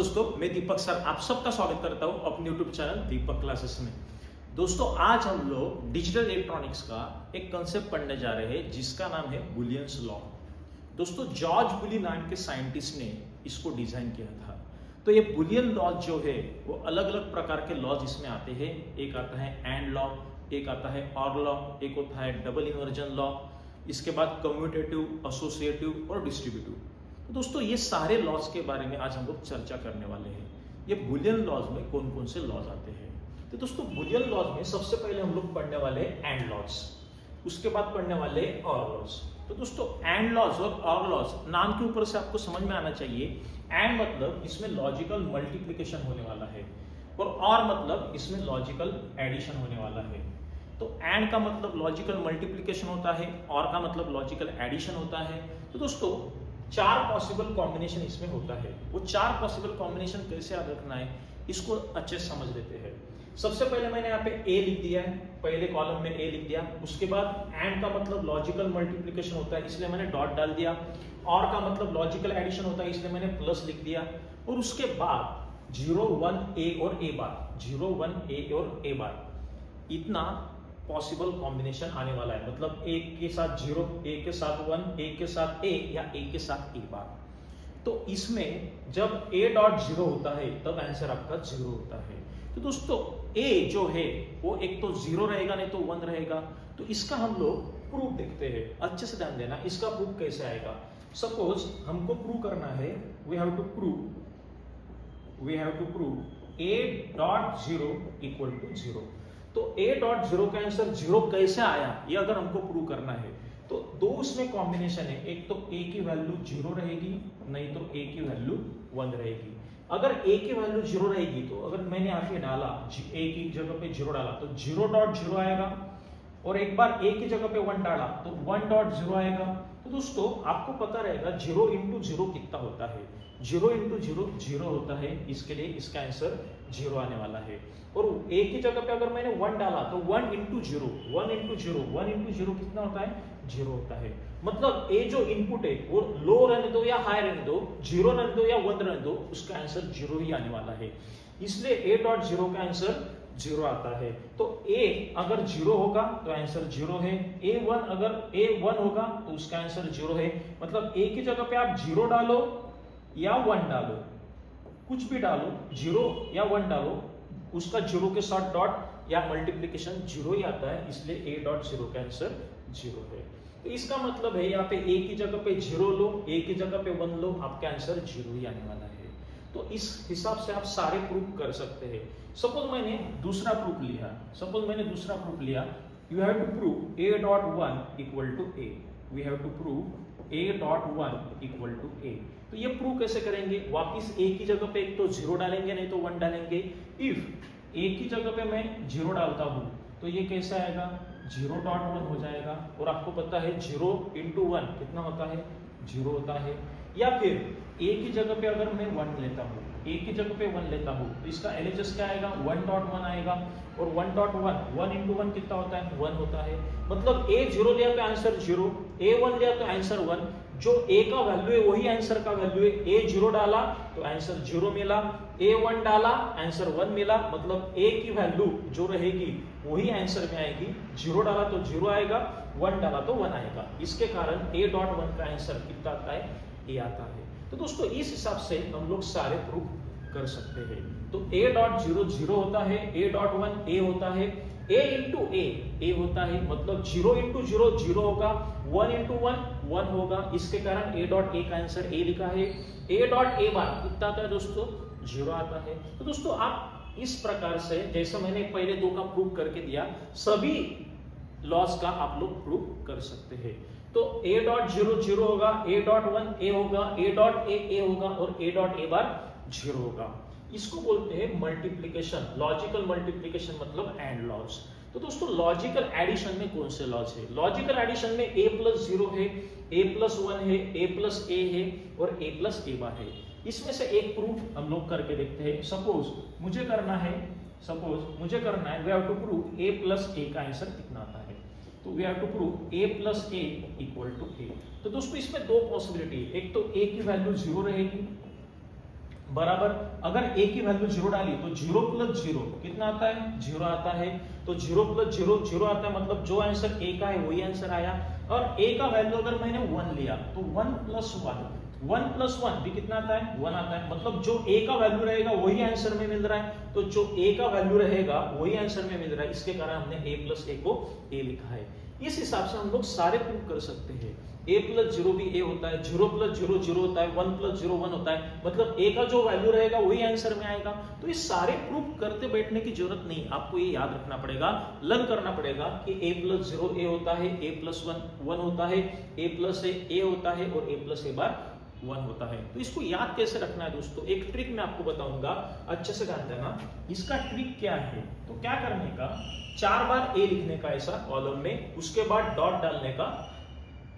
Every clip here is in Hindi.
दोस्तों, मैं दीपक सर आप सबका स्वागत करता हूं अपने YouTube चैनल दीपक क्लासेस में। दोस्तों, आज हम लोग डिजिटल इलेक्ट्रॉनिक्स का एक कंसेप्ट पढ़ने जा रहे हैं जिसका नाम है बुलियंस लॉ। दोस्तों, जॉर्ज बुली नाम के साइंटिस्ट ने इसको डिजाइन किया था। तो ये बुलियन लॉ जो है वो अलग अलग प्रकार के लॉज इसमें आते हैं। एक आता है एंड लॉ, एक आता है और लॉ, एक होता है डबल इन्वर्जन लॉ, इसके बाद कम्यूटेटिव, एसोसिएटिव और डिस्ट्रीब्यूटिव। तो दोस्तों, ये सारे लॉज के बारे में आज हम लोग चर्चा करने वाले हैं। ये बुलियन लॉज में कौन कौन से लॉज आते हैं। तो दोस्तों, बुलियन लॉज में सबसे पहले हम लोग पढ़ने वाले हैं एंड लॉज, उसके बाद पढ़ने वाले हैं और लॉज। तो दोस्तों, एंड लॉज और लॉज नाम के ऊपर से आपको समझ में आना चाहिए। एंड मतलब इसमें लॉजिकल मल्टीप्लिकेशन होने वाला है और मतलब इसमें लॉजिकल एडिशन होने वाला है। तो एंड का मतलब लॉजिकल मल्टीप्लिकेशन होता है, और का मतलब लॉजिकल एडिशन होता है। तो दोस्तों, चार पॉसिबल कॉम्बिनेशन इसमें होता है। वो चार पॉसिबल कॉम्बिनेशन कैसे याद रखना है इसको अच्छे से समझ लेते हैं। सबसे पहले मैंने यहाँ पे ए लिख दिया है, पहले कॉलम में ए लिख दिया। उसके बाद एंड का मतलब लॉजिकल मल्टीप्लिकेशन होता है, इसलिए मैंने डॉट डाल दिया। और का मतलब लॉजिकल एडिशन होता है, इसलिए मैंने प्लस लिख दिया। और उसके बाद 0 1 ए और ए बार, 0 1 ए और ए बार, इतना पॉसिबल कॉम्बिनेशन आने वाला है। मतलब एक के साथ 0, एक के साथ 1, एक के साथ ए या एक के साथ ए बार। तो इसमें जब ए डॉट 0 होता है तब आंसर आपका 0 होता है। तो दोस्तों, ए जो है वो एक तो 0 रहेगा, नहीं तो 1 रहेगा। तो इसका हम लोग प्रूफ देखते हैं। अच्छे से ध्यान देना, इसका प्रूफ कैसे आएगा। सपोज हमको प्रूव करना है, we have to prove A dot 0 equal to 0। तो a डॉट 0 का आंसर 0 कैसे आया ये अगर हमको प्रूव करना है तो दो उसमें कॉम्बिनेशन है। एक तो a की वैल्यू 0 रहेगी, नहीं तो a की वैल्यू 1 रहेगी। अगर a की वैल्यू 0 रहेगी तो अगर मैंने यहाँ पे डाला a की जगह पे 0 डाला तो 0 डॉट 0 आएगा, और एक बार a की जगह पे 1 डाला तो 1 डॉट 0 आएगा। तो दोस्तों, आपको पता रहेगा 0 इंटू 0 कितना होता है। 0 इंटू 0 0 होता है, इसके लिए इसका आंसर 0 आने वाला है। और a की जगह पे अगर मैंने 1 डाला तो 1 इंटू 0, 1 इंटू 0, 1 इंटू 0 कितना होता है, 0 होता है। मतलब a जो इनपुट है वो लो रहने दो या हाई रहने दो, 0 रहने दो या 1 रहने दो, उसका आंसर 0 ही आने वाला है। इसलिए a डॉट 0 का आंसर 0 आता है। तो a अगर 0 होगा तो आंसर 0 है। a1 अगर a1 होगा तो उसका आंसर 0 है। मतलब a की जगह पे आप 0 डालो या 1 डालो, कुछ भी डालो, 0 या 1 डालो, उसका 0 के साथ डॉट या मल्टीप्लिकेशन 0 ही आता है। इसलिए a डॉट 0 का आंसर 0 है। तो इसका मतलब है यहाँ पे a की जगह पे 0 लो, a की जगह पे 1 लो, आपका आंसर 0 ही आने वाला है। तो इस हिसाब से आप सारे प्रूफ कर सकते हैं। सपोज मैंने दूसरा प्रूफ लिया, you have to prove a dot 1 equal to a, we have to prove a dot 1 equal to a। तो ये प्रूव कैसे करेंगे, वापिस a की जगह पे एक तो 0 डालेंगे, नहीं तो 1 डालेंगे। इफ a की जगह पे मैं 0 डालता हूं तो ये कैसे आएगा, 0 डॉट 1 हो जाएगा। और आपको पता है 0 इंटू 1 कितना होता है, 0 होता है। या फिर a की जगह पे अगर मैं 1 लेता हूँ, a की जगह पे 1 लेता हूँ तो इसका LHS क्या आएगा, 1 डॉट 1 आएगा। और 1 डॉट 1 इंटू 1 कितना होता है, 1 होता है। मतलब a 0 लिया तो आंसर 0, a1 लिया तो आंसर 1। जो a का वैल्यू है वही आंसर का वैल्यू है। a 0 डाला तो आंसर 0 मिला, a1 डाला आंसर 1 मिला। मतलब a की वैल्यू जो रहेगी वही आंसर में आएगी। 0 डाला तो 0 आएगा, 1 डाला तो 1 आएगा। इसके कारण a डॉट 1 का आंसर कितना आता है, a आता है। तो दोस्तों, इस हिसाब से हम लोग सारे प्रूफ कर सकते हैं। तो a डॉट 0 0 होता है, a डॉट 1 a होता है, a इंटू a होता है। मतलब 0 इंटू 0 0 होगा, 1 इंटू 1 1 होगा। इसके कारण a डॉट a का आंसर a लिखा है। a डॉट a बार कितना आता है दोस्तों, 0 आता है। तो दोस्तों, आप इस प्रकार से जैसा मैंने पहले 2 का प्रूफ करके दिया, सभी लॉस का आप लोग प्रूफ कर सकते हैं। तो a डॉट 0 0 होगा, a डॉट 1 a होगा, a डॉट a होगा, और a डॉट a बार 0 होगा। इसको बोलते हैं मल्टीप्लिकेशन, लॉजिकल मल्टीप्लिकेशन मतलब एंड लॉज। तो दोस्तों, लॉजिकल एडिशन में कौन से लॉज है। लॉजिकल एडिशन में a प्लस 0 है, a प्लस 1 है, a प्लस a है, और a प्लस a बार है। इसमें से एक प्रूफ हम लोग करके देखते हैं। सपोज मुझे करना है, we have to prove a plus a का आंसर कितना आता है। तो we have to prove a plus a equal to a। तो दोस्तों, इसमें दो पॉसिबिलिटी है। एक तो a की वैल्यू 0 रहेगी, बराबर अगर a की वैल्यू 0 डाली तो 0 प्लस 0 कितना आता है 0 आता है। तो 0 प्लस 0 0 आता है, मतलब जो आंसर a का है वही आंसर आया। और a का वैल्यू अगर मैंने 1 लिया तो 1 प्लस 1 भी कितना आता है 1 आता है, मतलब जो a का वैल्यू रहेगा वही आंसर में मिल रहा है। तो जो a का वैल्यू रहेगा वही आंसर में मिल रहा है, इसके कारण हमने a प्लस a को a लिखा है। इस हिसाब से हम लोग सारे प्रूव कर सकते हैं। a प्लस 0 भी a होता है, 0 प्लस 0 0 होता है, 1 प्लस 0 1 होता है, मतलब a का जो वैल्यू रहेगा वही आंसर में आएगा। तो ये सारे प्रूफ करते बैठने की जरूरत नहीं, आपको ये याद रखना पड़ेगा, लर्न करना पड़ेगा कि a प्लस 0 a होता है, a प्लस 1 1 होता है, a प्लस a होता है और a प्लस a बार 1 होता है। तो इसको याद कैसे रखना है दोस्तों, एक ट्रिक मैं आपको बताऊंगा, अच्छे से ध्यान देना। इसका ट्रिक क्या है, तो क्या करने का, 4 बार a लिखने का ऐसा कॉलम में, उसके बाद डॉट डालने का,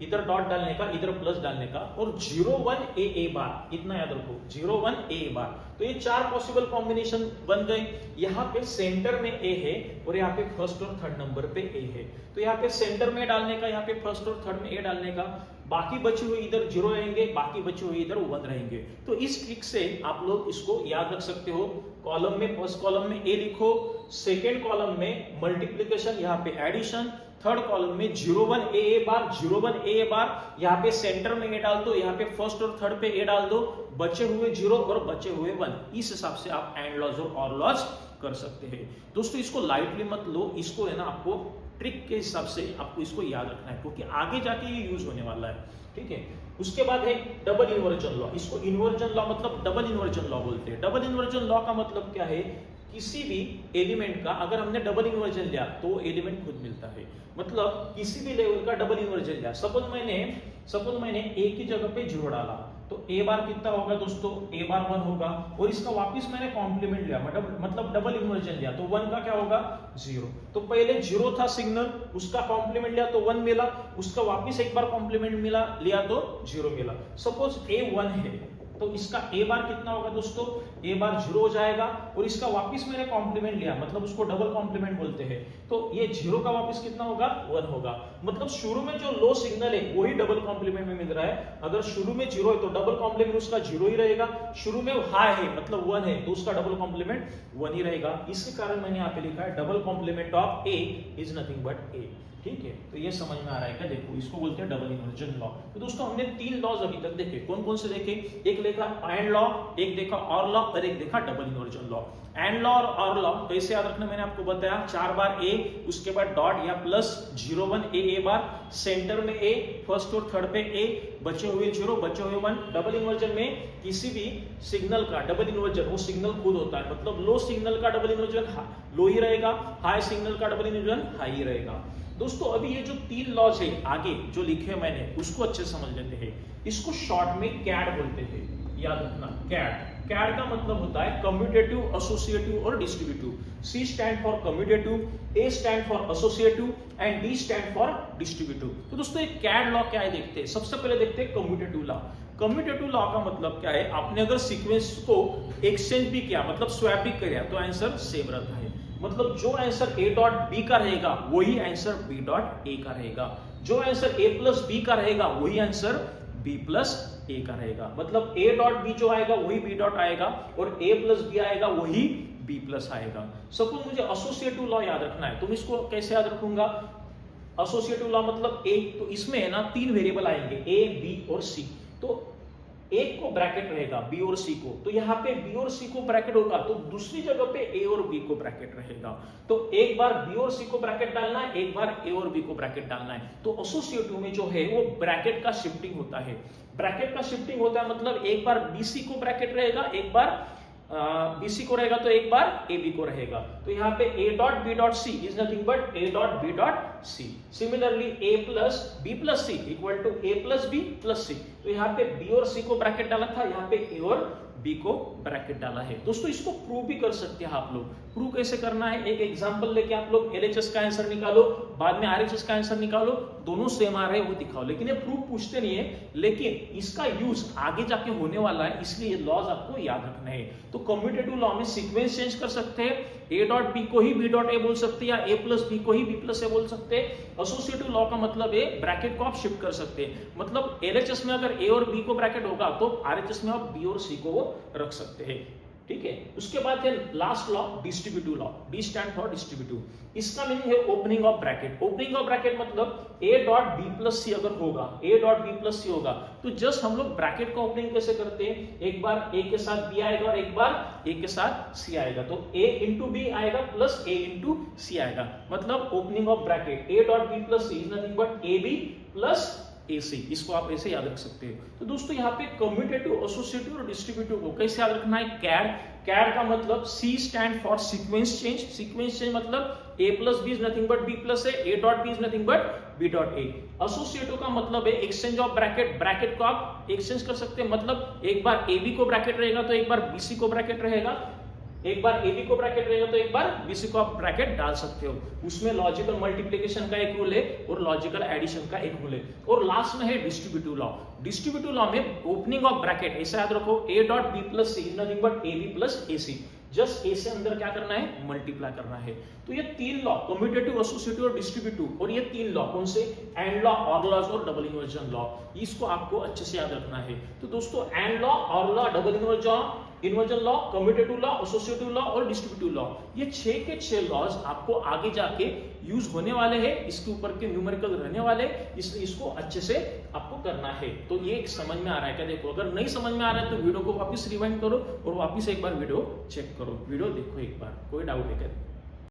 इधर डॉट डालने का, इधर प्लस डालने का, और 0 1 a बार, इतना याद रखो 0 1 a बार। तो ये 4 पॉसिबल कॉम्बिनेशन बन गए। यहाँ पे सेंटर में a है और यहाँ पे फर्स्ट और थर्ड नंबर पे a है, तो यहाँ पे सेंटर में डालने का, यहाँ पे फर्स्ट और थर्ड में a डालने का, बाकी बचे हुए इधर 0 रहेंगे, बाकी बचे हुए इधर 1 रहेंगे। तो इस ट्रिक से आप लोग इसको याद रख सकते हो। कॉलम में, फर्स्ट कॉलम में a लिखो, सेकेंड कॉलम में मल्टीप्लीकेशन, यहाँ पे एडिशन, थर्ड कॉलम में 0 1 a बार 0 1 a बार, यहाँ पे सेंटर में a डाल दो, यहाँ पे फर्स्ट और थर्ड पे a डाल दो, बचे हुए 0 और बचे हुए 1। इस हिसाब से आप एंड लॉज और ऑर लॉज कर सकते हैं। दोस्तों इसको लाइटली मत लो, इसको है ना आपको ट्रिक के हिसाब से आपको इसको याद रखना है, क्योंकि आगे जाके ये यूज होने वाला है, ठीक है। उसके बाद है डबल इन्वर्जन लॉ। इसको इन्वर्जन लॉ मतलब डबल इन्वर्जन लॉ बोलते हैं। डबल इन्वर्जन लॉ का मतलब क्या है, किसी भी एलिमेंट का अगर हमने डबल इन्वर्जन लिया तो एलिमेंट खुद मिलता है, मतलब किसी भी लेवल का डबल इन्वर्जन लिया। सपोज मैंने a की जगह पे 0 डाला तो a बार कितना होगा दोस्तों, a बार 1 होगा, और इसका वापस मैंने कॉम्प्लीमेंट लिया, मतलब डबल इन्वर्जन लिया, तो 1 का क्या होगा 0। तो पहले 0 था सिग्नल, उसका कॉम्प्लीमेंट लिया तो 1 मिला, उसका वापस एक बार कॉम्प्लीमेंट लिया तो 0 मिला। सपोज a 1 है तो इसका a बार कितना होगा दोस्तों, a बार 0 हो जाएगा, और इसका वापस मैंने कॉम्प्लीमेंट लिया, मतलब उसको डबल कॉम्प्लीमेंट बोलते हैं, तो ये 0 का वापस कितना होगा 1 होगा। मतलब शुरू में जो लो सिग्नल है वही डबल कॉम्प्लीमेंट में मिल रहा है। अगर शुरू में 0 है तो डबल कॉम्प्लीमेंट उसका 0 ही रहेगा, शुरू में हाई है मतलब 1 है तो उसका डबल कॉम्प्लीमेंट 1 ही रहेगा। इसके कारण मैंने यहाँ पे लिखा है double complement of a is nothing but a, ठीक है। तो ये समझ में आ रहा है क्या, देखो इसको बोलते हैं डबल इन्वर्जन लॉ। तो दोस्तों हमने 3 लॉज अभी तक देखे, कौन कौन से देखे, एक देखा एंड लॉ, एक देखा और लॉ, और एक देखा double inversion law. And law और लॉ कैसे याद रखना मैंने आपको बताया, 4 बार a, उसके बाद डॉट या प्लस 0 1 a बार, सेंटर में a, फर्स्ट और थर्ड पे a, बचे हुए 0 बचे हुए 1। डबल इन्वर्जन में किसी भी सिग्नल का डबल इन्वर्जन वो सिग्नल खुद होता है, मतलब लो सिग्नल का डबल इन्वर्जन लो ही रहेगा, हाई सिग्नल का डबल इन्वर्जन हाई ही रहेगा। दोस्तों अभी ये जो 3 लॉज है आगे जो लिखे मैंने उसको अच्छे समझ लेते हैं। इसको शॉर्ट में कैड बोलते हैं, याद रखना कैड का मतलब होता है कम्यूटेटिव, एसोसिएटिव और distributive. C stand for commutative, A stand for associative and D stand for distributive. तो दोस्तों ये कैड लॉ क्या है देखते हैं। सबसे पहले देखते हैं कम्यूटेटिव लॉ। कम्यूटेटिव लॉ का मतलब क्या है, आपने अगर सीक्वेंस को एक्सचेंज भी किया मतलब स्वैप भी किया तो आंसर सेम रहता है, मतलब जो आंसर a डॉट b का रहेगा वही आंसर b डॉट a का रहेगा, जो आंसर a प्लस b का रहेगा वही आंसर b प्लस a का रहेगा, मतलब a डॉट b जो आएगा वही b डॉट आएगा और a प्लस b आएगा वही b प्लस आएगा। सपोज मुझे एसोसिएटिव लॉ याद रखना है तो मैं इसको कैसे याद रखूंगा, एसोसिएटिव लॉ मतलब a, तो इसमें है ना 3 वेरिएबल आएंगे a b और c, तो एक को ब्रैकेट रहेगा b और c को, तो यहाँ पे b और c को ब्रैकेट होगा तो दूसरी जगह पे a और b को ब्रैकेट रहेगा। तो एक बार b और c को ब्रैकेट डालना है, एक बार a और b को ब्रैकेट डालना है। तो एसोसिएटिव में जो है वो ब्रैकेट का शिफ्टिंग होता है, ब्रैकेट का शिफ्टिंग होता है मतलब एक बार bc को ब्रैकेट रहेगा, एक बार bc को रहेगा तो एक बार ab को रहेगा। तो यहाँ पे a dot b dot c is nothing but a dot b dot c। Similarly a plus b plus c equal to a plus b plus c। तो यहाँ पे b और c को ब्रैकेट डाला था, यहाँ पे a और b को ब्रैकेट डाला है। दोस्तों इसको प्रूव भी कर सकते हैं आप लोग। प्रूव कैसे करना है, एक एग्जांपल लेके आप लोग LHS का आंसर निकालो, बाद में RHS का आंसर निकालो, दोनों सेम आ रहे हैं वो दिखाओ। लेकिन ये प्रूफ पूछते नहीं है, लेकिन इसका यूज आगे जाके होने वाला है, इसलिए लॉज आपको याद रखना है। तो कम्यूटेटिव लॉ में सीक्वेंस चेंज कर सकते हैं, ए डॉट बी को ही बी डॉट ए बोल सकते हैं, या ए प्लस बी को ही बी प्लस ए बोल सकते हैं। एसोसिएटिव लॉ का मतलब है ब्रैकेट को आप शिफ्ट कर सकते हैं, मतलब एलएचएस में अगर ए और बी को ब्रैकेट होगा तो आरएचएस में आप बी और सी को रख सकते हैं, ठीक है। उसके बाद है last law, distributive law, D stand for distributive. इसका मीनिंग है opening of bracket. Opening of bracket मतलब ए डॉट बी प्लस सी अगर होगा, ए डॉट बी प्लस सी होगा, तो जस्ट हम लोग ब्रैकेट का ओपनिंग कैसे करते हैं, एक बार ए के साथ बी आएगा और एक बार ए के साथ सी आएगा, तो ए इंटू बी आएगा प्लस ए इंटू सी आएगा, मतलब opening of bracket A dot B plus C is nothing but A B plus AC, इसको आप ऐसे याद रख सकते हो। तो दोस्तों यहाँ पे कम्यूटेटिव, एसोसिएटिव और डिस्ट्रीब्यूटिव को कैसे याद रखना है, कैड। कैड का मतलब C stand for sequence change. Sequence change मतलब A plus B is nothing but B plus A dot B is nothing but B dot A. Associative का मतलब है एक्सचेंज ऑफ ब्रैकेट। ब्रैकेट को आप एक्सचेंज कर सकते हैं, मतलब एक बार AB को ब्रैकेट रहेगा तो एक बार BC को ब्रैकेट रहेगा, एक बार AB को ब्रैकेट रहेगा तो एक बार BC को आप ब्रैकेट डाल सकते हो। उसमें लॉजिकल मल्टीप्लिकेशन का एक रूल है और लॉजिकल एडिशन का एक रूल है। और लास्ट में है डिस्ट्रीब्यूटिव लॉ। डिस्ट्रीब्यूटिव लॉ में ओपनिंग ऑफ ब्रैकेट ऐसा याद रखो, A dot B plus C is nothing but AB plus AC, just A से अंदर क्या करना है, मल्टीप्लाई करना है। तो ये तीन लॉ, कम्यूटेटिव, एसोसिएटिव और डिस्ट्रीब्यूटिव, और ये तीन लॉ कौन से, एंड लॉ, ऑर लॉज और डबल इन्वर्जन लॉ, इसको आपको अच्छे से याद रखना है। तो दोस्तों and law, or law, double inversion law, commutative law, associative law और डिस्ट्रीब्यूटिव लॉ, ये 6 के 6 लॉज आपको आगे जाके यूज होने वाले हैं, इसके ऊपर के न्यूमेरिकल रहने वाले, इसलिए इसको अच्छे से आपको करना है। तो ये समझ में आ रहा है क्या? देखो, अगर नहीं समझ में आ रहा है तो वीडियो को वापस रिवाइंड करो और वापस एक बार वीडियो चेक करो, वीडियो देखो एक बार, कोई डाउट है क्या?